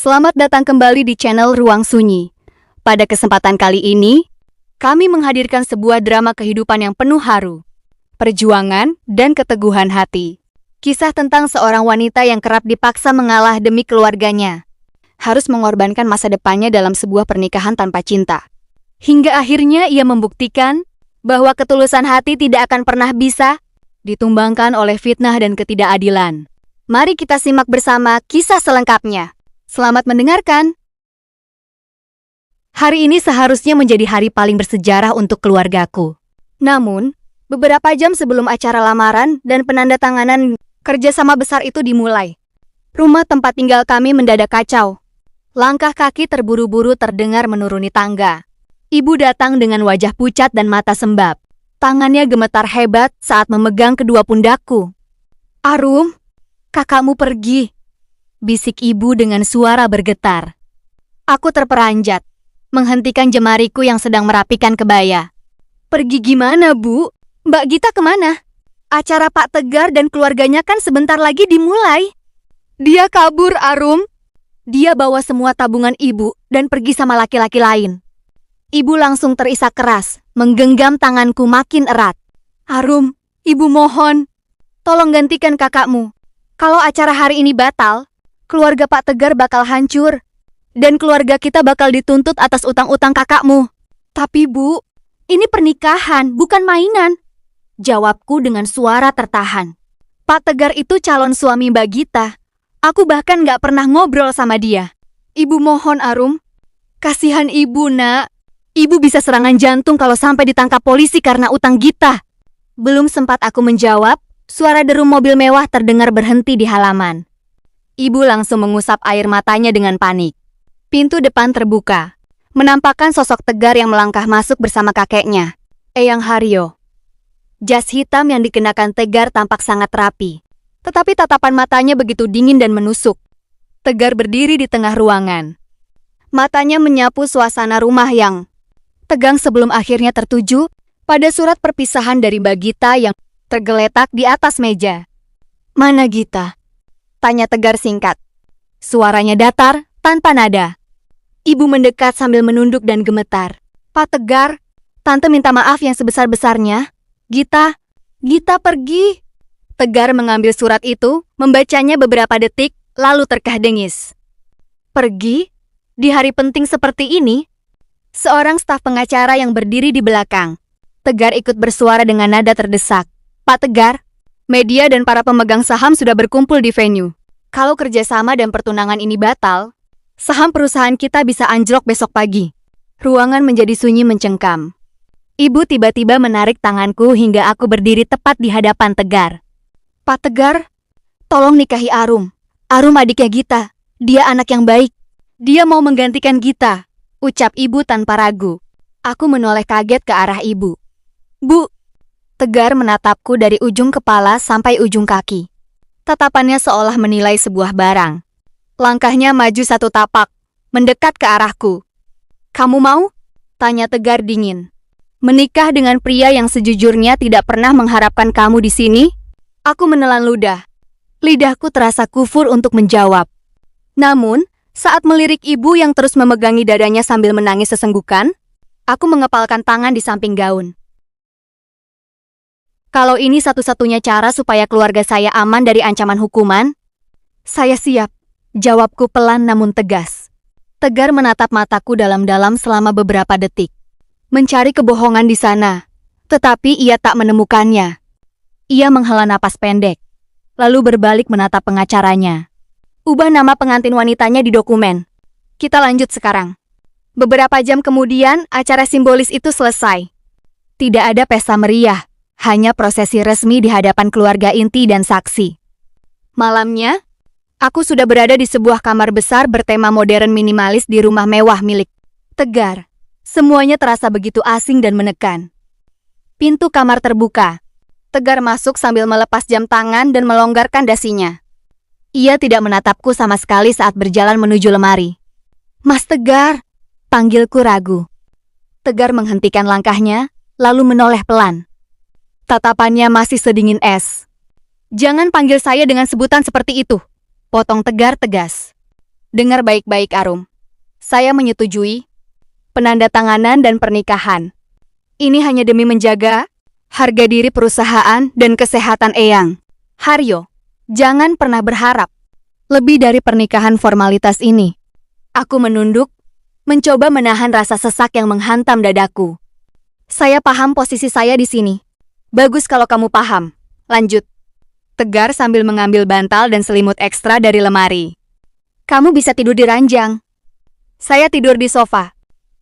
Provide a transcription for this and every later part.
Selamat datang kembali di channel Ruang Sunyi. Pada kesempatan kali ini, kami menghadirkan sebuah drama kehidupan yang penuh haru, perjuangan, dan keteguhan hati. Kisah tentang seorang wanita yang kerap dipaksa mengalah demi keluarganya. Harus mengorbankan masa depannya dalam sebuah pernikahan tanpa cinta. Hingga akhirnya ia membuktikan bahwa ketulusan hati tidak akan pernah bisa ditumbangkan oleh fitnah dan ketidakadilan. Mari kita simak bersama kisah selengkapnya. Selamat mendengarkan. Hari ini seharusnya menjadi hari paling bersejarah untuk keluargaku. Namun, beberapa jam sebelum acara lamaran dan penandatanganan kerjasama besar itu dimulai, rumah tempat tinggal kami mendadak kacau. Langkah kaki terburu-buru terdengar menuruni tangga. Ibu datang dengan wajah pucat dan mata sembab. Tangannya gemetar hebat saat memegang kedua pundakku. "Arum, kakakmu pergi," bisik ibu dengan suara bergetar. Aku terperanjat, menghentikan jemariku yang sedang merapikan kebaya. "Pergi gimana, Bu? Mbak Gita kemana? Acara Pak Tegar dan keluarganya kan sebentar lagi dimulai." "Dia kabur, Arum. Dia bawa semua tabungan ibu dan pergi sama laki-laki lain." Ibu langsung terisak keras, menggenggam tanganku makin erat. "Arum, ibu mohon, tolong gantikan kakakmu. Kalau acara hari ini batal, keluarga Pak Tegar bakal hancur, dan keluarga kita bakal dituntut atas utang-utang kakakmu." "Tapi Bu, ini pernikahan, bukan mainan," jawabku dengan suara tertahan. "Pak Tegar itu calon suami Mbak Gita. Aku bahkan gak pernah ngobrol sama dia. Ibu mohon, Arum. Kasihan ibu, nak. Ibu bisa serangan jantung kalau sampai ditangkap polisi karena utang Gita." Belum sempat aku menjawab, suara deru mobil mewah terdengar berhenti di halaman. Ibu langsung mengusap air matanya dengan panik. Pintu depan terbuka, menampakkan sosok Tegar yang melangkah masuk bersama kakeknya, Eyang Haryo. Jas hitam yang dikenakan Tegar tampak sangat rapi, tetapi tatapan matanya begitu dingin dan menusuk. Tegar berdiri di tengah ruangan. Matanya menyapu suasana rumah yang tegang sebelum akhirnya tertuju pada surat perpisahan dari Mbak Gita yang tergeletak di atas meja. "Mana Gita?" tanya Tegar singkat. Suaranya datar, tanpa nada. Ibu mendekat sambil menunduk dan gemetar. "Pak Tegar, Tante minta maaf yang sebesar-besarnya. Gita pergi." Tegar mengambil surat itu, membacanya beberapa detik, lalu terkah-dengis. "Pergi? Di hari penting seperti ini?" Seorang staf pengacara yang berdiri di belakang. Tegar ikut bersuara dengan nada terdesak. "Pak Tegar, media dan para pemegang saham sudah berkumpul di venue. Kalau kerjasama dan pertunangan ini batal, saham perusahaan kita bisa anjlok besok pagi." Ruangan menjadi sunyi mencengkam. Ibu tiba-tiba menarik tanganku hingga aku berdiri tepat di hadapan Tegar. "Pak Tegar, tolong nikahi Arum. Arum adiknya Gita. Dia anak yang baik. Dia mau menggantikan Gita," ucap ibu tanpa ragu. Aku menoleh kaget ke arah ibu. "Bu." Tegar menatapku dari ujung kepala sampai ujung kaki. Tatapannya seolah menilai sebuah barang. Langkahnya maju satu tapak, mendekat ke arahku. "Kamu mau?" tanya Tegar dingin. "Menikah dengan pria yang sejujurnya tidak pernah mengharapkan kamu di sini?" Aku menelan ludah. Lidahku terasa kufur untuk menjawab. Namun, saat melirik ibu yang terus memegangi dadanya sambil menangis sesenggukan, aku mengepalkan tangan di samping gaun. "Kalau ini satu-satunya cara supaya keluarga saya aman dari ancaman hukuman, saya siap," jawabku pelan namun tegas. Tegar menatap mataku dalam-dalam selama beberapa detik. Mencari kebohongan di sana, tetapi ia tak menemukannya. Ia menghela napas pendek, lalu berbalik menatap pengacaranya. "Ubah nama pengantin wanitanya di dokumen. Kita lanjut sekarang." Beberapa jam kemudian, acara simbolis itu selesai. Tidak ada pesta meriah, hanya prosesi resmi di hadapan keluarga inti dan saksi. Malamnya, aku sudah berada di sebuah kamar besar bertema modern minimalis di rumah mewah milik Tegar. Semuanya terasa begitu asing dan menekan. Pintu kamar terbuka. Tegar masuk sambil melepas jam tangan dan melonggarkan dasinya. Ia tidak menatapku sama sekali saat berjalan menuju lemari. "Mas Tegar," panggilku ragu. Tegar menghentikan langkahnya, lalu menoleh pelan. Tatapannya masih sedingin es. "Jangan panggil saya dengan sebutan seperti itu," potong Tegar tegas. Dengar baik-baik, Arum. Saya menyetujui penandatanganan dan pernikahan. Ini hanya demi menjaga harga diri perusahaan dan kesehatan Eyang. Haryo, jangan pernah berharap lebih dari pernikahan formalitas ini. Aku menunduk, mencoba menahan rasa sesak yang menghantam dadaku. Saya paham posisi saya di sini. Bagus kalau kamu paham. Lanjut. Tegar sambil mengambil bantal dan selimut ekstra dari lemari. Kamu bisa tidur di ranjang. Saya tidur di sofa.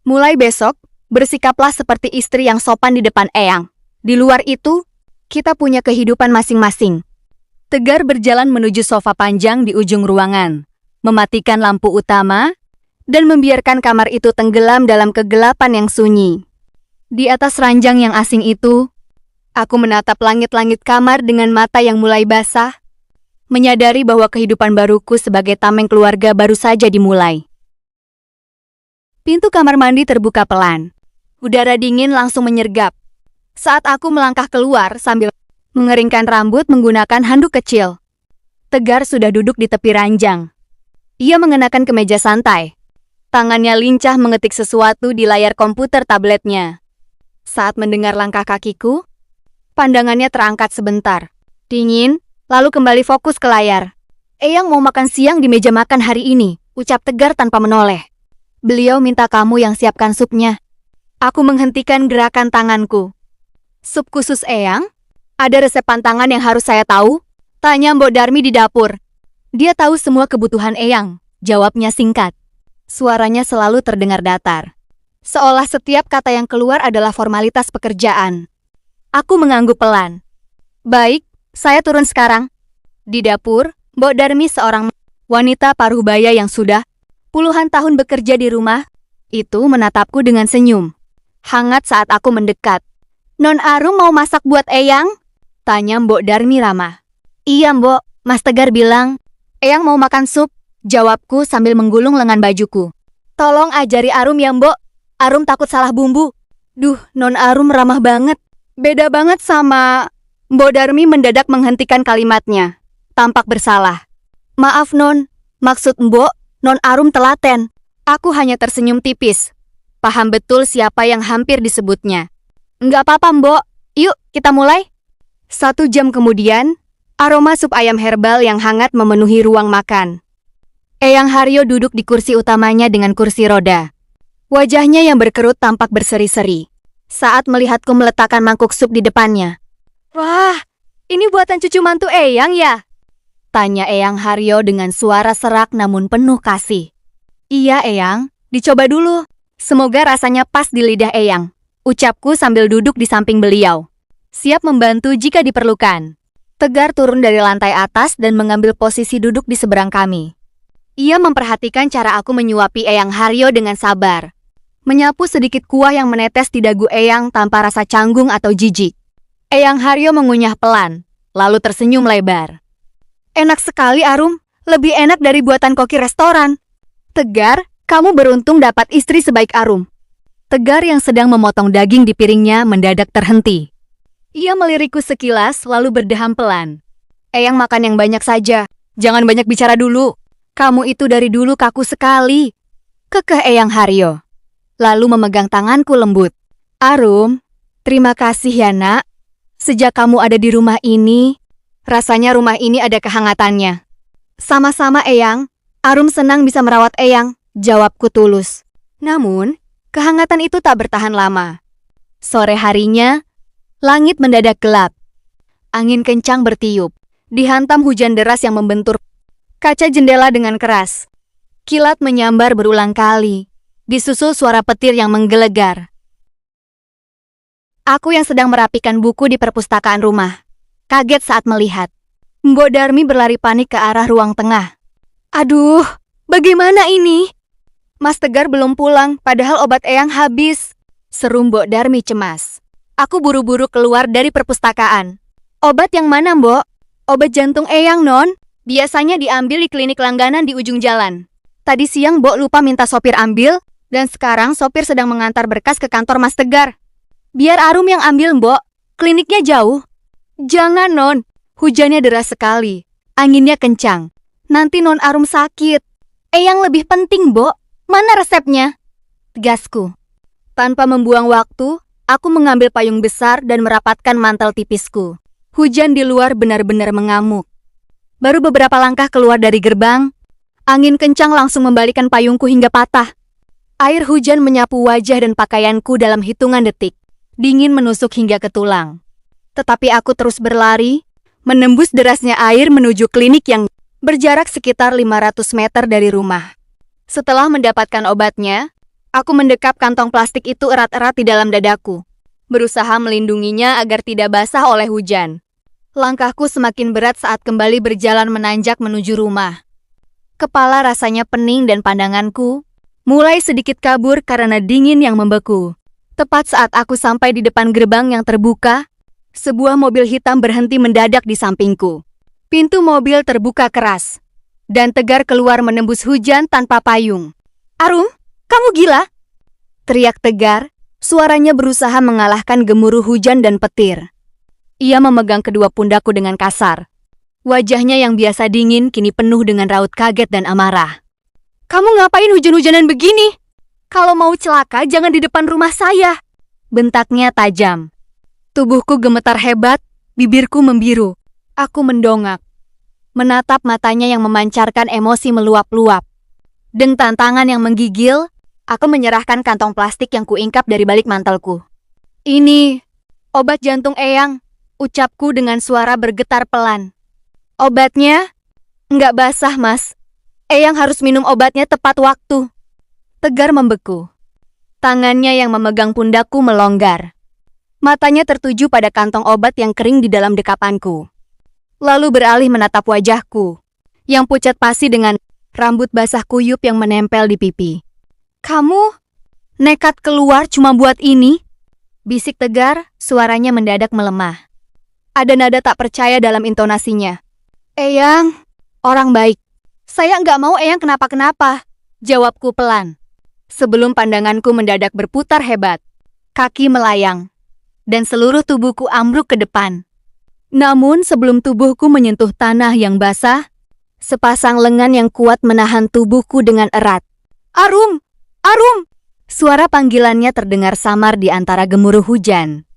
Mulai besok, bersikaplah seperti istri yang sopan di depan Eyang. Di luar itu, kita punya kehidupan masing-masing. Tegar berjalan menuju sofa panjang di ujung ruangan, mematikan lampu utama, dan membiarkan kamar itu tenggelam dalam kegelapan yang sunyi. Di atas ranjang yang asing itu, aku menatap langit-langit kamar dengan mata yang mulai basah, menyadari bahwa kehidupan baruku sebagai tameng keluarga baru saja dimulai. Pintu kamar mandi terbuka pelan. Udara dingin langsung menyergap. Saat aku melangkah keluar sambil mengeringkan rambut menggunakan handuk kecil. Tegar sudah duduk di tepi ranjang. Ia mengenakan kemeja santai. Tangannya lincah mengetik sesuatu di layar komputer tabletnya. Saat mendengar langkah kakiku, pandangannya terangkat sebentar. Dingin, lalu kembali fokus ke layar. Eyang mau makan siang di meja makan hari ini, ucap Tegar tanpa menoleh. Beliau minta kamu yang siapkan supnya. Aku menghentikan gerakan tanganku. Sup khusus Eyang? Ada resep pantangan yang harus saya tahu? Tanya Mbok Darmi di dapur. Dia tahu semua kebutuhan Eyang, jawabnya singkat. Suaranya selalu terdengar datar. Seolah setiap kata yang keluar adalah formalitas pekerjaan. Aku mengangguk pelan. Baik, saya turun sekarang. Di dapur, Mbok Darmi seorang wanita paruh baya yang sudah puluhan tahun bekerja di rumah, itu menatapku dengan senyum. Hangat saat aku mendekat. Non Arum mau masak buat Eyang? Tanya Mbok Darmi ramah. Iya Mbok, Mas Tegar bilang, Eyang mau makan sup, jawabku sambil menggulung lengan bajuku. Tolong ajari Arum ya Mbok, Arum takut salah bumbu. Duh, Non Arum ramah banget. Beda banget sama... Mbok Darmi mendadak menghentikan kalimatnya. Tampak bersalah. Maaf Non, maksud Mbok, Non Arum telaten. Aku hanya tersenyum tipis. Paham betul siapa yang hampir disebutnya. Enggak apa-apa Mbok, yuk kita mulai. 1 jam kemudian, aroma sup ayam herbal yang hangat memenuhi ruang makan. Eyang Haryo duduk di kursi utamanya dengan kursi roda. Wajahnya yang berkerut tampak berseri-seri saat melihatku meletakkan mangkuk sup di depannya. Wah, ini buatan cucu mantu Eyang ya? Tanya Eyang Haryo dengan suara serak namun penuh kasih. Iya Eyang, dicoba dulu. Semoga rasanya pas di lidah Eyang. Ucapku sambil duduk di samping beliau. Siap membantu jika diperlukan. Tegar turun dari lantai atas dan mengambil posisi duduk di seberang kami. Ia memperhatikan cara aku menyuapi Eyang Haryo dengan sabar. Menyapu sedikit kuah yang menetes di dagu Eyang tanpa rasa canggung atau jijik. Eyang Haryo mengunyah pelan, lalu tersenyum lebar. Enak sekali Arum, lebih enak dari buatan koki restoran. Tegar, kamu beruntung dapat istri sebaik Arum. Tegar yang sedang memotong daging di piringnya mendadak terhenti. Ia melirikku sekilas lalu berdeham pelan. Eyang makan yang banyak saja, jangan banyak bicara dulu. Kamu itu dari dulu kaku sekali. Kekeh Eyang Haryo. Lalu memegang tanganku lembut. Arum, terima kasih ya nak. Sejak kamu ada di rumah ini, rasanya rumah ini ada kehangatannya. Sama-sama Eyang, Arum senang bisa merawat Eyang, jawabku tulus. Namun, kehangatan itu tak bertahan lama. Sore harinya, langit mendadak gelap. Angin kencang bertiup, dihantam hujan deras yang membentur kaca jendela dengan keras. Kilat menyambar berulang kali, disusul suara petir yang menggelegar. Aku yang sedang merapikan buku di perpustakaan rumah, kaget saat melihat Mbok Darmi berlari panik ke arah ruang tengah. Aduh, bagaimana ini? Mas Tegar belum pulang, padahal obat Eyang habis. Seru Mbok Darmi cemas. Aku buru-buru keluar dari perpustakaan. Obat yang mana, Mbok? Obat jantung Eyang, Non. Biasanya diambil di klinik langganan di ujung jalan. Tadi siang Mbok lupa minta sopir ambil, dan sekarang sopir sedang mengantar berkas ke kantor Mas Tegar. Biar Arum yang ambil, Mbok. Kliniknya jauh. Jangan, Non. Hujannya deras sekali. Anginnya kencang. Nanti Non Arum sakit. Eyang lebih penting, Bo. Mana resepnya? Tegasku. Tanpa membuang waktu, aku mengambil payung besar dan merapatkan mantel tipisku. Hujan di luar benar-benar mengamuk. Baru beberapa langkah keluar dari gerbang, angin kencang langsung membalikan payungku hingga patah. Air hujan menyapu wajah dan pakaianku dalam hitungan detik. Dingin menusuk hingga ke tulang. Tetapi aku terus berlari, menembus derasnya air menuju klinik yang berjarak sekitar 500 meter dari rumah. Setelah mendapatkan obatnya, aku mendekap kantong plastik itu erat-erat di dalam dadaku, berusaha melindunginya agar tidak basah oleh hujan. Langkahku semakin berat saat kembali berjalan menanjak menuju rumah. Kepala rasanya pening dan pandanganku mulai sedikit kabur karena dingin yang membeku. Tepat saat aku sampai di depan gerbang yang terbuka, sebuah mobil hitam berhenti mendadak di sampingku. Pintu mobil terbuka keras, dan Tegar keluar menembus hujan tanpa payung. "Arum, kamu gila?" teriak Tegar, suaranya berusaha mengalahkan gemuruh hujan dan petir. Ia memegang kedua pundakku dengan kasar. Wajahnya yang biasa dingin kini penuh dengan raut kaget dan amarah. "Kamu ngapain hujan-hujanan begini? Kalau mau celaka jangan di depan rumah saya," bentaknya tajam. Tubuhku gemetar hebat, bibirku membiru. Aku mendongak, menatap matanya yang memancarkan emosi meluap-luap. Dengan tantangan yang menggigil, aku menyerahkan kantong plastik yang kuingkap dari balik mantelku. "Ini obat jantung Eyang," ucapku dengan suara bergetar pelan. "Obatnya? Nggak basah, Mas. Eyang harus minum obatnya tepat waktu." Tegar membeku. Tangannya yang memegang pundakku melonggar. Matanya tertuju pada kantong obat yang kering di dalam dekapanku. Lalu beralih menatap wajahku, yang pucat pasi dengan rambut basah kuyup yang menempel di pipi. "Kamu nekat keluar cuma buat ini?" bisik Tegar, suaranya mendadak melemah. Ada nada tak percaya dalam intonasinya. "Eyang, orang baik. Saya nggak mau Eyang kenapa-kenapa," jawabku pelan. Sebelum pandanganku mendadak berputar hebat, kaki melayang, dan seluruh tubuhku ambruk ke depan. Namun sebelum tubuhku menyentuh tanah yang basah, sepasang lengan yang kuat menahan tubuhku dengan erat. "Arum! Arum!" Suara panggilannya terdengar samar di antara gemuruh hujan.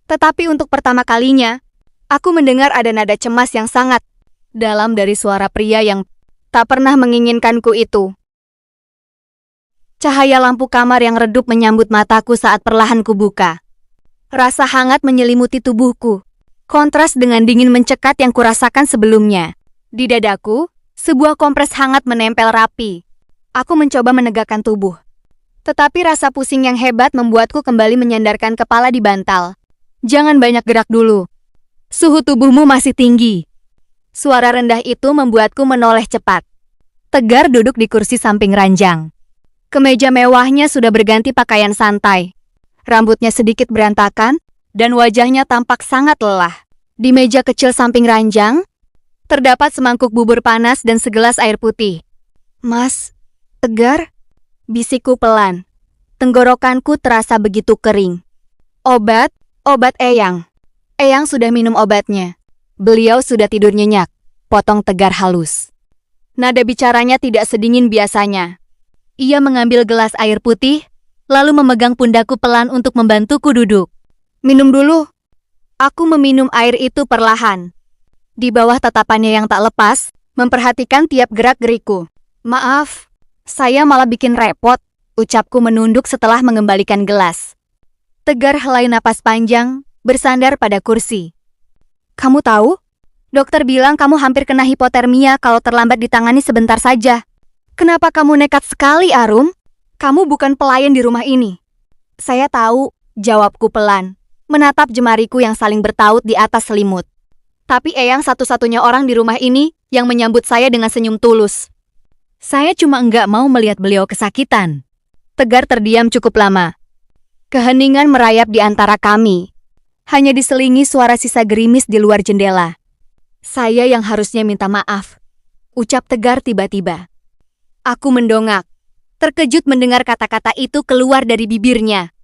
Tetapi untuk pertama kalinya, aku mendengar ada nada cemas yang sangat dalam dari suara pria yang tak pernah menginginkanku itu. Cahaya lampu kamar yang redup menyambut mataku saat perlahan kubuka. Rasa hangat menyelimuti tubuhku, kontras dengan dingin mencekat yang kurasakan sebelumnya. Di dadaku, sebuah kompres hangat menempel rapi. Aku mencoba menegakkan tubuh. Tetapi rasa pusing yang hebat membuatku kembali menyandarkan kepala di bantal. "Jangan banyak gerak dulu. Suhu tubuhmu masih tinggi." Suara rendah itu membuatku menoleh cepat. Tegar duduk di kursi samping ranjang. Kemeja mewahnya sudah berganti pakaian santai. Rambutnya sedikit berantakan, dan wajahnya tampak sangat lelah. Di meja kecil samping ranjang, terdapat semangkuk bubur panas dan segelas air putih. "Mas, Tegar?" bisikku pelan. Tenggorokanku terasa begitu kering. Obat Eyang. Eyang sudah minum obatnya. Beliau sudah tidur nyenyak," potong Tegar halus. Nada bicaranya tidak sedingin biasanya. Ia mengambil gelas air putih, lalu memegang pundakku pelan untuk membantuku duduk. "Minum dulu." Aku meminum air itu perlahan. Di bawah tatapannya yang tak lepas, memperhatikan tiap gerak-gerikku. "Maaf, saya malah bikin repot," ucapku menunduk setelah mengembalikan gelas. Tegar helai napas panjang, bersandar pada kursi. "Kamu tahu? Dokter bilang kamu hampir kena hipotermia kalau terlambat ditangani sebentar saja. Kenapa kamu nekat sekali, Arum? Kamu bukan pelayan di rumah ini." "Saya tahu," jawabku pelan, menatap jemariku yang saling bertaut di atas selimut. "Tapi Eyang satu-satunya orang di rumah ini yang menyambut saya dengan senyum tulus. Saya cuma enggak mau melihat beliau kesakitan." Tegar terdiam cukup lama. Keheningan merayap di antara kami. Hanya diselingi suara sisa gerimis di luar jendela. "Saya yang harusnya minta maaf," ucap Tegar tiba-tiba. Aku mendongak, terkejut mendengar kata-kata itu keluar dari bibirnya.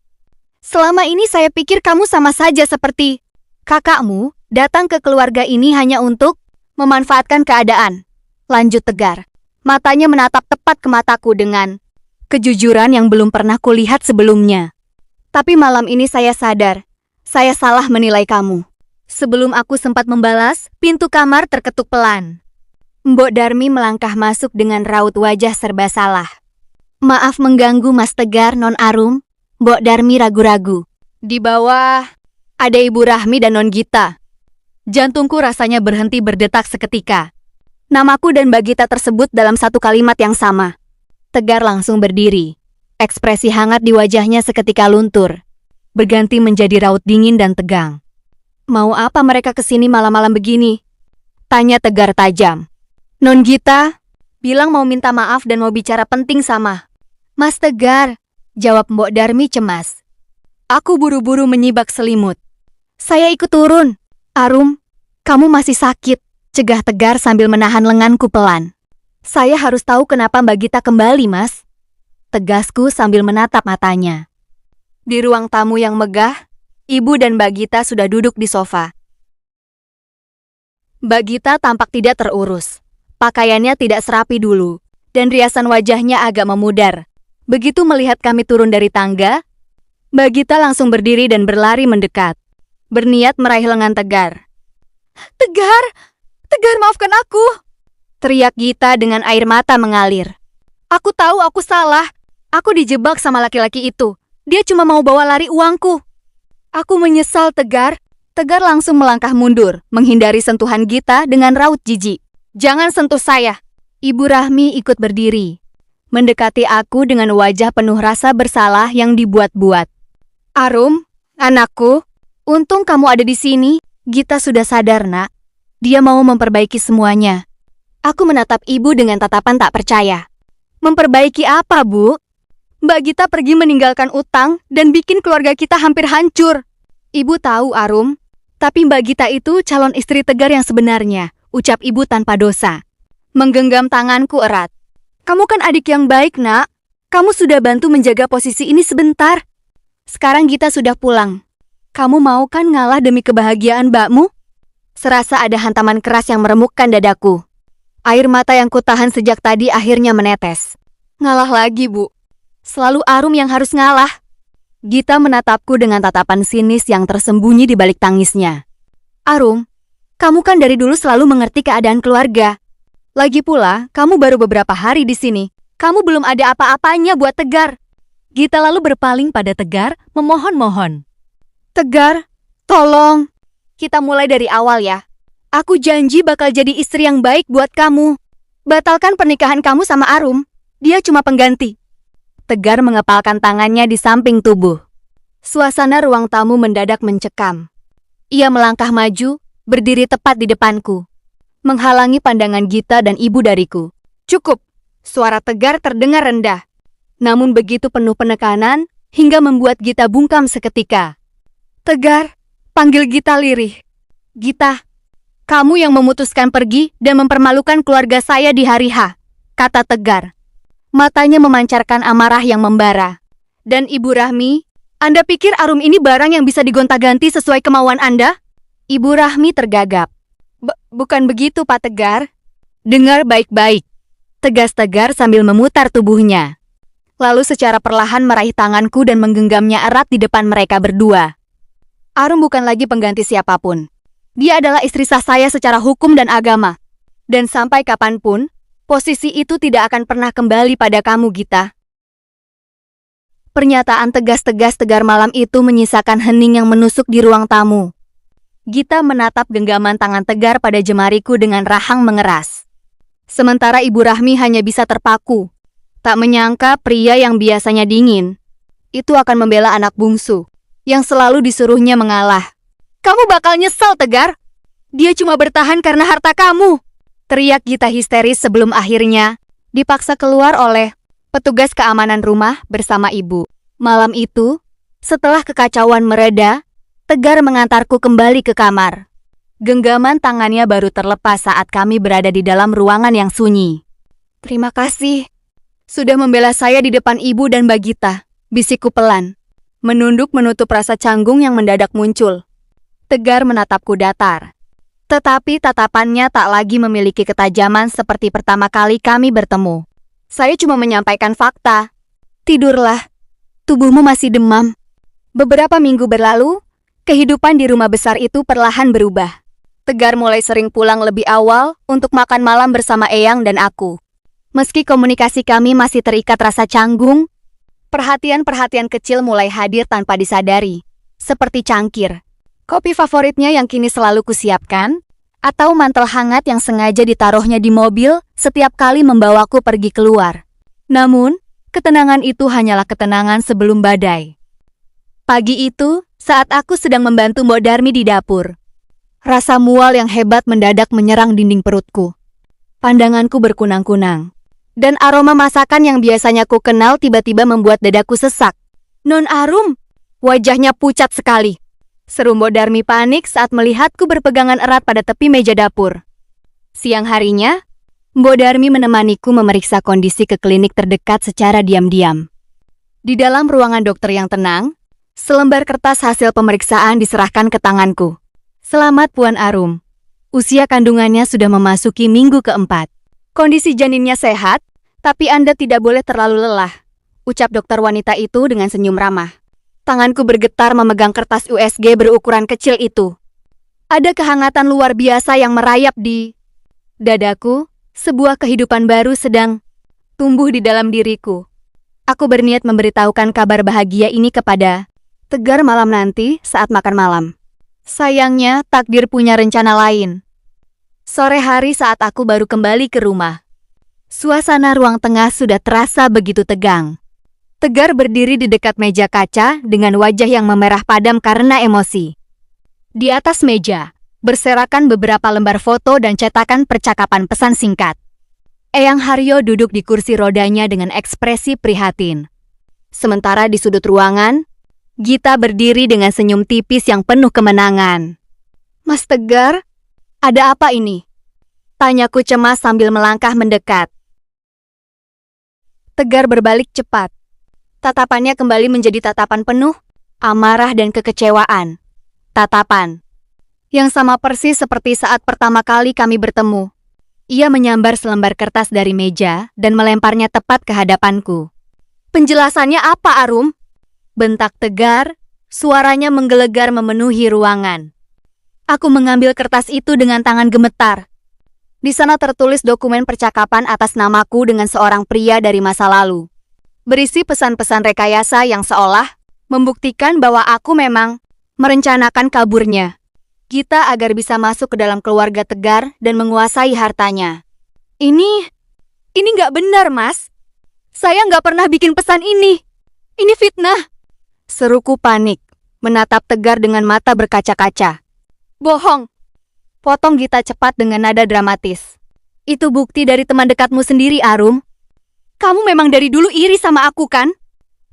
"Selama ini saya pikir kamu sama saja seperti kakakmu, datang ke keluarga ini hanya untuk memanfaatkan keadaan," lanjut Tegar. Matanya menatap tepat ke mataku dengan kejujuran yang belum pernah kulihat sebelumnya. Tapi malam ini saya sadar, saya salah menilai kamu. Sebelum aku sempat membalas, pintu kamar terketuk pelan. Mbok Darmi melangkah masuk dengan raut wajah serba salah. Maaf mengganggu Mas Tegar, Non Arum. Mbok Darmi ragu-ragu. Di bawah ada Ibu Rahmi dan Non Gita. Jantungku rasanya berhenti berdetak seketika. Namaku dan Mbak Gita tersebut dalam satu kalimat yang sama. Tegar langsung berdiri. Ekspresi hangat di wajahnya seketika luntur, berganti menjadi raut dingin dan tegang. Mau apa mereka kesini malam-malam begini? Tanya Tegar tajam. Non Gita bilang mau minta maaf dan mau bicara penting sama Mas Tegar, jawab Mbok Darmi cemas. Aku buru-buru menyibak selimut. Saya ikut turun. Arum, kamu masih sakit, cegah Tegar sambil menahan lenganku pelan. Saya harus tahu kenapa Mbak Gita kembali, Mas. Tegasku sambil menatap matanya. Di ruang tamu yang megah, Ibu dan Mbak Gita sudah duduk di sofa. Mbak Gita tampak tidak terurus. Pakaiannya tidak serapi dulu, dan riasan wajahnya agak memudar. Begitu melihat kami turun dari tangga, Mbak Gita langsung berdiri dan berlari mendekat, berniat meraih lengan Tegar. Tegar! Tegar, maafkan aku! Teriak Gita dengan air mata mengalir. Aku tahu aku salah. Aku dijebak sama laki-laki itu. Dia cuma mau bawa lari uangku. Aku menyesal, Tegar. Tegar langsung melangkah mundur, menghindari sentuhan Gita dengan raut jijik. Jangan sentuh saya. Ibu Rahmi ikut berdiri, mendekati aku dengan wajah penuh rasa bersalah yang dibuat-buat. Arum, anakku, untung kamu ada di sini. Gita sudah sadar, Nak. Dia mau memperbaiki semuanya. Aku menatap ibu dengan tatapan tak percaya. Memperbaiki apa, Bu? Mbak Gita pergi meninggalkan utang dan bikin keluarga kita hampir hancur. Ibu tahu, Arum. Tapi Mbak Gita itu calon istri Tegar yang sebenarnya, ucap ibu tanpa dosa. Menggenggam tanganku erat. Kamu kan adik yang baik, Nak. Kamu sudah bantu menjaga posisi ini sebentar. Sekarang Gita sudah pulang. Kamu mau kan ngalah demi kebahagiaan mbakmu? Serasa ada hantaman keras yang meremukkan dadaku. Air mata yang kutahan sejak tadi akhirnya menetes. Ngalah lagi, Bu. Selalu Arum yang harus ngalah. Gita menatapku dengan tatapan sinis yang tersembunyi di balik tangisnya. Arum, kamu kan dari dulu selalu mengerti keadaan keluarga. Lagi pula, kamu baru beberapa hari di sini. Kamu belum ada apa-apanya buat Tegar. Gita lalu berpaling pada Tegar, memohon-mohon. Tegar, tolong. Kita mulai dari awal ya. Aku janji bakal jadi istri yang baik buat kamu. Batalkan pernikahan kamu sama Arum. Dia cuma pengganti. Tegar mengepalkan tangannya di samping tubuh. Suasana ruang tamu mendadak mencekam. Ia melangkah maju, berdiri tepat di depanku, menghalangi pandangan Gita dan ibu dariku. Cukup. Suara Tegar terdengar rendah, namun begitu penuh penekanan hingga membuat Gita bungkam seketika. Tegar, panggil Gita lirih. Gita, kamu yang memutuskan pergi dan mempermalukan keluarga saya di hari H, kata Tegar. Matanya memancarkan amarah yang membara. Dan Ibu Rahmi, Anda pikir Arum ini barang yang bisa digonta-ganti sesuai kemauan Anda? Ibu Rahmi tergagap. Bukan begitu, Pak Tegar. Dengar baik-baik, tegas Tegar sambil memutar tubuhnya. Lalu secara perlahan meraih tanganku dan menggenggamnya erat di depan mereka berdua. Arum bukan lagi pengganti siapapun. Dia adalah istri sah saya secara hukum dan agama. Dan sampai kapanpun, posisi itu tidak akan pernah kembali pada kamu, Gita. Pernyataan tegas-tegas Tegar malam itu menyisakan hening yang menusuk di ruang tamu. Gita menatap genggaman tangan Tegar pada jemariku dengan rahang mengeras. Sementara Ibu Rahmi hanya bisa terpaku. Tak menyangka pria yang biasanya dingin, itu akan membela anak bungsu, yang selalu disuruhnya mengalah. Kamu bakal nyesel, Tegar. Dia cuma bertahan karena harta kamu. Teriak Gita histeris sebelum akhirnya dipaksa keluar oleh petugas keamanan rumah bersama ibu. Malam itu, setelah kekacauan mereda, Tegar mengantarku kembali ke kamar. Genggaman tangannya baru terlepas saat kami berada di dalam ruangan yang sunyi. Terima kasih sudah membela saya di depan ibu dan Mbak Gita, bisikku pelan, menunduk menutup rasa canggung yang mendadak muncul. Tegar menatapku datar. Tetapi tatapannya tak lagi memiliki ketajaman seperti pertama kali kami bertemu. Saya cuma menyampaikan fakta. Tidurlah. Tubuhmu masih demam. Beberapa minggu berlalu, kehidupan di rumah besar itu perlahan berubah. Tegar mulai sering pulang lebih awal untuk makan malam bersama Eyang dan aku. Meski komunikasi kami masih terikat rasa canggung, perhatian-perhatian kecil mulai hadir tanpa disadari, seperti cangkir, kopi favoritnya yang kini selalu kusiapkan, atau mantel hangat yang sengaja ditaruhnya di mobil setiap kali membawaku pergi keluar. Namun, ketenangan itu hanyalah ketenangan sebelum badai. Pagi itu, saat aku sedang membantu Mbok Darmi di dapur, rasa mual yang hebat mendadak menyerang dinding perutku. Pandanganku berkunang-kunang, dan aroma masakan yang biasanya ku kenal tiba-tiba membuat dadaku sesak. "Non Arum!" Wajahnya pucat sekali. Seru Mbok Darmi panik saat melihatku berpegangan erat pada tepi meja dapur. Siang harinya, Mbok Darmi menemaniku memeriksa kondisi ke klinik terdekat secara diam-diam. Di dalam ruangan dokter yang tenang, selembar kertas hasil pemeriksaan diserahkan ke tanganku. "Selamat Puan Arum. Usia kandungannya sudah memasuki minggu keempat. Kondisi janinnya sehat, tapi Anda tidak boleh terlalu lelah," ucap dokter wanita itu dengan senyum ramah. Tanganku bergetar memegang kertas USG berukuran kecil itu. Ada kehangatan luar biasa yang merayap di dadaku, sebuah kehidupan baru sedang tumbuh di dalam diriku. Aku berniat memberitahukan kabar bahagia ini kepada Tegar malam nanti saat makan malam. Sayangnya, takdir punya rencana lain. Sore hari saat aku baru kembali ke rumah, suasana ruang tengah sudah terasa begitu tegang. Tegar berdiri di dekat meja kaca dengan wajah yang memerah padam karena emosi. Di atas meja, berserakan beberapa lembar foto dan cetakan percakapan pesan singkat. Eyang Haryo duduk di kursi rodanya dengan ekspresi prihatin. Sementara di sudut ruangan, Gita berdiri dengan senyum tipis yang penuh kemenangan. "Mas Tegar, ada apa ini?" tanyaku cemas sambil melangkah mendekat. Tegar berbalik cepat. Tatapannya kembali menjadi tatapan penuh amarah dan kekecewaan. Tatapan yang sama persis seperti saat pertama kali kami bertemu. Ia menyambar selembar kertas dari meja dan melemparnya tepat ke hadapanku. "Penjelasannya apa, Arum?" bentak Tegar, suaranya menggelegar memenuhi ruangan. Aku mengambil kertas itu dengan tangan gemetar. Di sana tertulis dokumen percakapan atas namaku dengan seorang pria dari masa lalu. Berisi pesan-pesan rekayasa yang seolah membuktikan bahwa aku memang merencanakan kaburnya Gita agar bisa masuk ke dalam keluarga Tegar dan menguasai hartanya. Ini nggak benar, Mas. Saya nggak pernah bikin pesan ini. Ini fitnah. Seruku panik, menatap Tegar dengan mata berkaca-kaca. "Bohong," potong Gita cepat dengan nada dramatis. "Itu bukti dari teman dekatmu sendiri, Arum. Kamu memang dari dulu iri sama aku, kan?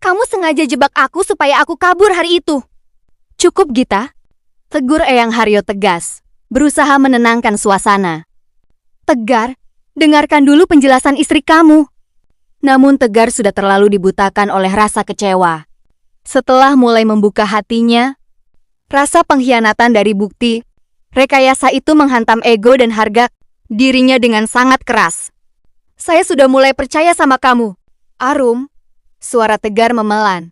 Kamu sengaja jebak aku supaya aku kabur hari itu." "Cukup, Gita," tegur Eyang Haryo tegas, berusaha menenangkan suasana. "Tegar, dengarkan dulu penjelasan istri kamu." Namun Tegar sudah terlalu dibutakan oleh rasa kecewa. Setelah mulai membuka hatinya, rasa pengkhianatan dari bukti rekayasa itu menghantam ego dan harga dirinya dengan sangat keras. "Saya sudah mulai percaya sama kamu, Arum," suara Tegar memelan.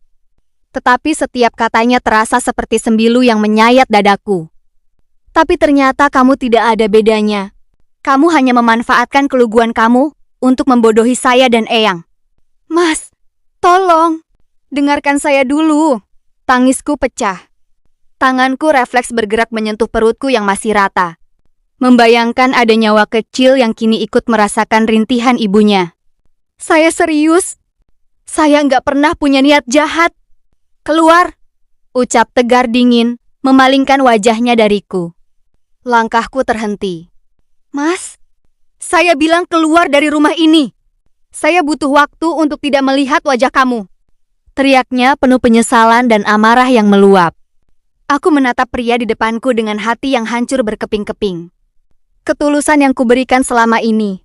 Tetapi setiap katanya terasa seperti sembilu yang menyayat dadaku. "Tapi ternyata kamu tidak ada bedanya. Kamu hanya memanfaatkan keluguan kamu untuk membodohi saya dan Eyang." "Mas, tolong, dengarkan saya dulu." Tangisku pecah. Tanganku refleks bergerak menyentuh perutku yang masih rata. Membayangkan ada nyawa kecil yang kini ikut merasakan rintihan ibunya. "Saya serius. Saya nggak pernah punya niat jahat." "Keluar," ucap Tegar dingin, memalingkan wajahnya dariku. Langkahku terhenti. "Mas, saya bilang keluar dari rumah ini. Saya butuh waktu untuk tidak melihat wajah kamu." Teriaknya penuh penyesalan dan amarah yang meluap. Aku menatap pria di depanku dengan hati yang hancur berkeping-keping. Ketulusan yang kuberikan selama ini,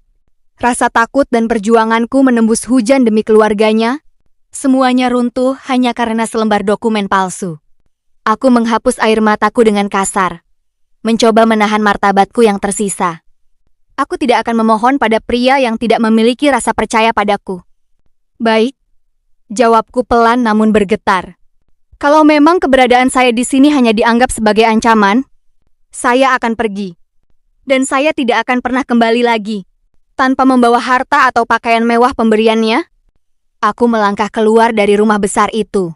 rasa takut dan perjuanganku menembus hujan demi keluarganya, semuanya runtuh hanya karena selembar dokumen palsu. Aku menghapus air mataku dengan kasar. mencoba menahan martabatku yang tersisa. Aku tidak akan memohon pada pria yang tidak memiliki rasa percaya padaku. Baik, jawabku pelan namun bergetar. Kalau memang keberadaan saya di sini hanya dianggap sebagai ancaman, saya akan pergi. Dan saya tidak akan pernah kembali lagi. Tanpa membawa harta atau pakaian mewah pemberiannya, aku melangkah keluar dari rumah besar itu.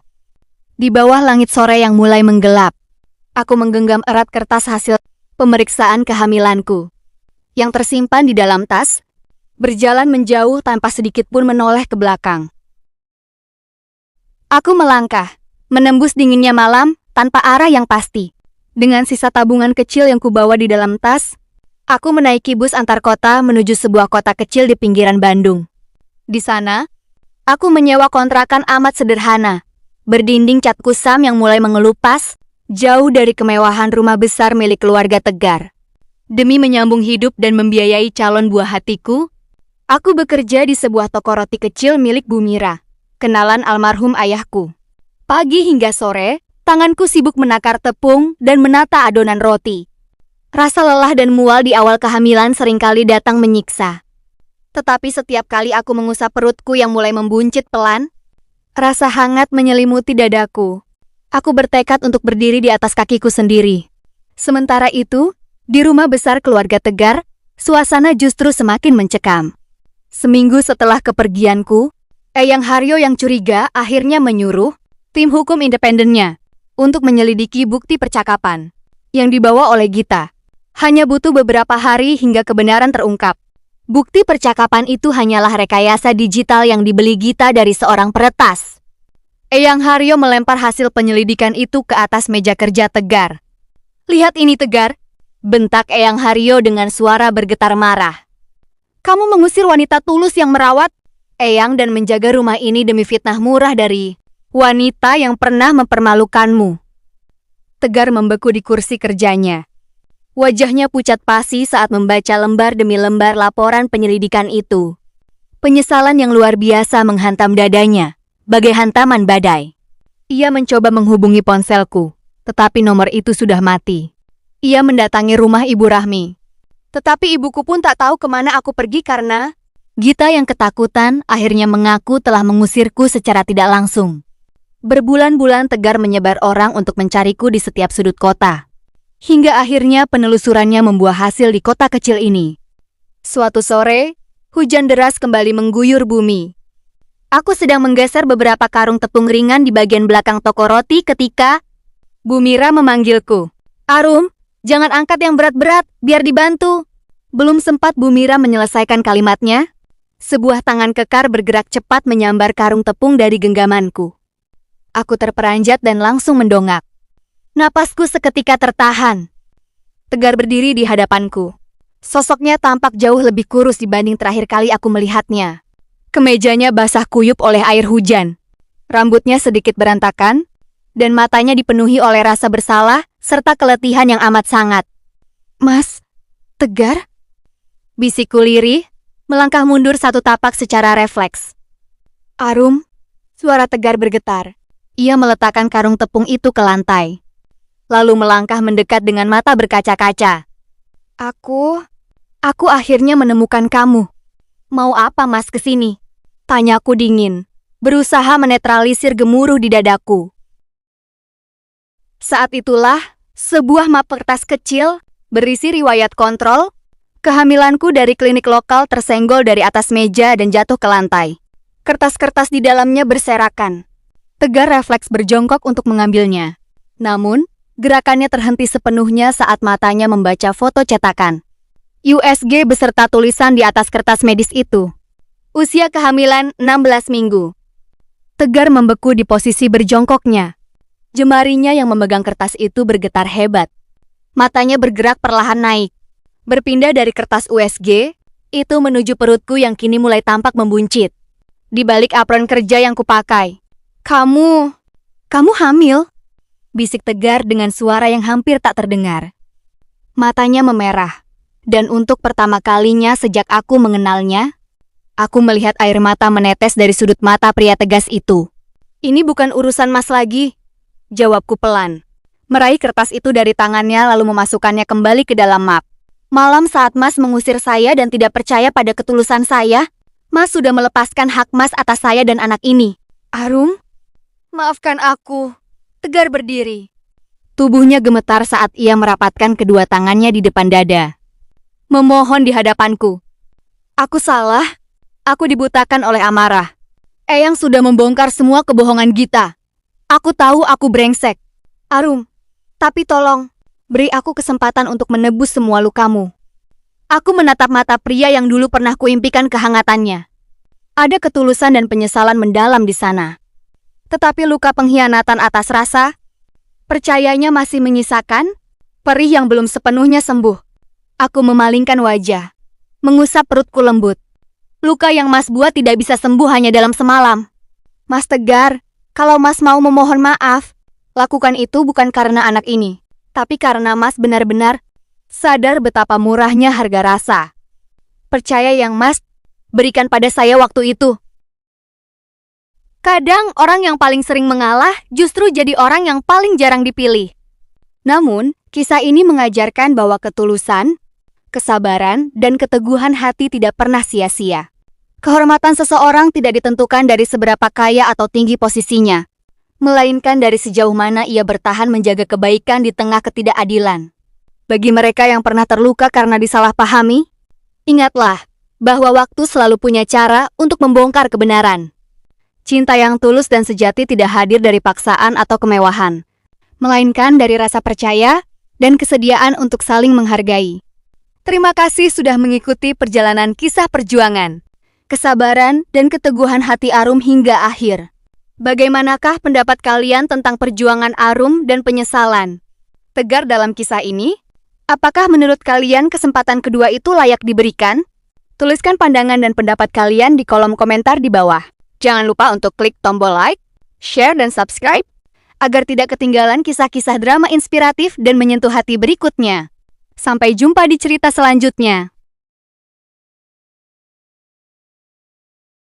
Di bawah langit sore yang mulai menggelap, aku menggenggam erat kertas hasil pemeriksaan kehamilanku yang tersimpan di dalam tas, berjalan menjauh tanpa sedikit pun menoleh ke belakang. Aku melangkah, menembus dinginnya malam tanpa arah yang pasti. Dengan sisa tabungan kecil yang kubawa di dalam tas, aku menaiki bus antar kota menuju sebuah kota kecil di pinggiran Bandung. Di sana, aku menyewa kontrakan amat sederhana, berdinding cat kusam yang mulai mengelupas, jauh dari kemewahan rumah besar milik keluarga Tegar. Demi menyambung hidup dan membiayai calon buah hatiku, aku bekerja di sebuah toko roti kecil milik Bu Mira, kenalan almarhum ayahku. Pagi hingga sore, tanganku sibuk menakar tepung dan menata adonan roti. Rasa lelah dan mual di awal kehamilan seringkali datang menyiksa. Tetapi setiap kali aku mengusap perutku yang mulai membuncit pelan, rasa hangat menyelimuti dadaku. Aku bertekad untuk berdiri di atas kakiku sendiri. Sementara itu, di rumah besar keluarga Tegar, suasana justru semakin mencekam. Seminggu setelah kepergianku, Eyang Haryo yang curiga akhirnya menyuruh tim hukum independennya untuk menyelidiki bukti percakapan yang dibawa oleh Gita. Hanya butuh beberapa hari hingga kebenaran terungkap. Bukti percakapan itu hanyalah rekayasa digital yang dibeli Gita dari seorang peretas. Eyang Haryo melempar hasil penyelidikan itu ke atas meja kerja Tegar. "Lihat ini, Tegar," bentak Eyang Haryo dengan suara bergetar marah. "Kamu mengusir wanita tulus yang merawat, Eyang dan menjaga rumah ini demi fitnah murah dari wanita yang pernah mempermalukanmu." Tegar membeku di kursi kerjanya. Wajahnya pucat pasi saat membaca lembar demi lembar laporan penyelidikan itu. Penyesalan yang luar biasa menghantam dadanya, bagai hantaman badai. Ia mencoba menghubungi ponselku, tetapi nomor itu sudah mati. Ia mendatangi rumah Ibu Rahmi. Tetapi ibuku pun tak tahu kemana aku pergi karena Gita yang ketakutan akhirnya mengaku telah mengusirku secara tidak langsung. Berbulan-bulan Tegar menyebar orang untuk mencariku di setiap sudut kota. Hingga akhirnya penelusurannya membuah hasil di kota kecil ini. Suatu sore, hujan deras kembali mengguyur bumi. Aku sedang menggeser beberapa karung tepung ringan di bagian belakang toko roti ketika Bu Mira memanggilku. "Arum, jangan angkat yang berat-berat, biar dibantu." Belum sempat Bu Mira menyelesaikan kalimatnya, sebuah tangan kekar bergerak cepat menyambar karung tepung dari genggamanku. Aku terperanjat dan langsung mendongak. Napasku seketika tertahan. Tegar berdiri di hadapanku. Sosoknya tampak jauh lebih kurus dibanding terakhir kali aku melihatnya. Kemejanya basah kuyup oleh air hujan. Rambutnya sedikit berantakan, dan matanya dipenuhi oleh rasa bersalah serta keletihan yang amat sangat. "Mas, Tegar?" bisikku lirih, melangkah mundur satu tapak secara refleks. "Arum," suara Tegar bergetar. Ia meletakkan karung tepung itu ke lantai, lalu melangkah mendekat dengan mata berkaca-kaca. Aku akhirnya menemukan kamu. Mau apa Mas kesini?" tanyaku dingin, berusaha menetralisir gemuruh di dadaku. Saat itulah, sebuah map kertas kecil berisi riwayat kontrol kehamilanku dari klinik lokal tersenggol dari atas meja dan jatuh ke lantai. Kertas-kertas di dalamnya berserakan. Tegar refleks berjongkok untuk mengambilnya. Namun, gerakannya terhenti sepenuhnya saat matanya membaca foto cetakan USG beserta tulisan di atas kertas medis itu. Usia kehamilan 16 minggu. Tegar membeku di posisi berjongkoknya. Jemarinya yang memegang kertas itu bergetar hebat. Matanya bergerak perlahan naik. Berpindah dari kertas USG, itu menuju perutku yang kini mulai tampak membuncit. Di balik apron kerja yang kupakai. Kamu hamil?" bisik Tegar dengan suara yang hampir tak terdengar. Matanya memerah. Dan untuk pertama kalinya sejak aku mengenalnya, aku melihat air mata menetes dari sudut mata pria tegas itu. "Ini bukan urusan Mas lagi," jawabku pelan. meraih kertas itu dari tangannya lalu memasukkannya kembali ke dalam map. Malam saat Mas mengusir saya dan tidak percaya pada ketulusan saya, Mas sudah melepaskan hak Mas atas saya dan anak ini. Arum, maafkan aku. Tegar berdiri. Tubuhnya gemetar saat ia merapatkan kedua tangannya di depan dada. Memohon di hadapanku. Aku salah. Aku dibutakan oleh amarah. Eyang sudah membongkar semua kebohongan Gita. Aku tahu aku brengsek. Arum, tapi tolong, beri aku kesempatan untuk menebus semua lukamu. Aku menatap mata pria yang dulu pernah kuimpikan kehangatannya. Ada ketulusan dan penyesalan mendalam di sana. Tetapi luka pengkhianatan atas rasa, percayanya masih menyisakan perih yang belum sepenuhnya sembuh. Aku memalingkan wajah, mengusap perutku lembut. Luka yang Mas buat tidak bisa sembuh hanya dalam semalam. Mas Tegar, kalau Mas mau memohon maaf, lakukan itu bukan karena anak ini, tapi karena Mas benar-benar sadar betapa murahnya harga rasa. Percaya yang Mas berikan pada saya waktu itu. Kadang orang yang paling sering mengalah justru jadi orang yang paling jarang dipilih. Namun, kisah ini mengajarkan bahwa ketulusan, kesabaran, dan keteguhan hati tidak pernah sia-sia. Kehormatan seseorang tidak ditentukan dari seberapa kaya atau tinggi posisinya, melainkan dari sejauh mana ia bertahan menjaga kebaikan di tengah ketidakadilan. Bagi mereka yang pernah terluka karena disalahpahami, ingatlah bahwa waktu selalu punya cara untuk membongkar kebenaran. Cinta yang tulus dan sejati tidak hadir dari paksaan atau kemewahan, melainkan dari rasa percaya dan kesediaan untuk saling menghargai. Terima kasih sudah mengikuti perjalanan kisah perjuangan, kesabaran, dan keteguhan hati Arum hingga akhir. Bagaimanakah pendapat kalian tentang perjuangan Arum dan penyesalan Tegar dalam kisah ini? Apakah menurut kalian kesempatan kedua itu layak diberikan? Tuliskan pandangan dan pendapat kalian di kolom komentar di bawah. Jangan lupa untuk klik tombol like, share, dan subscribe agar tidak ketinggalan kisah-kisah drama inspiratif dan menyentuh hati berikutnya. Sampai jumpa di cerita selanjutnya.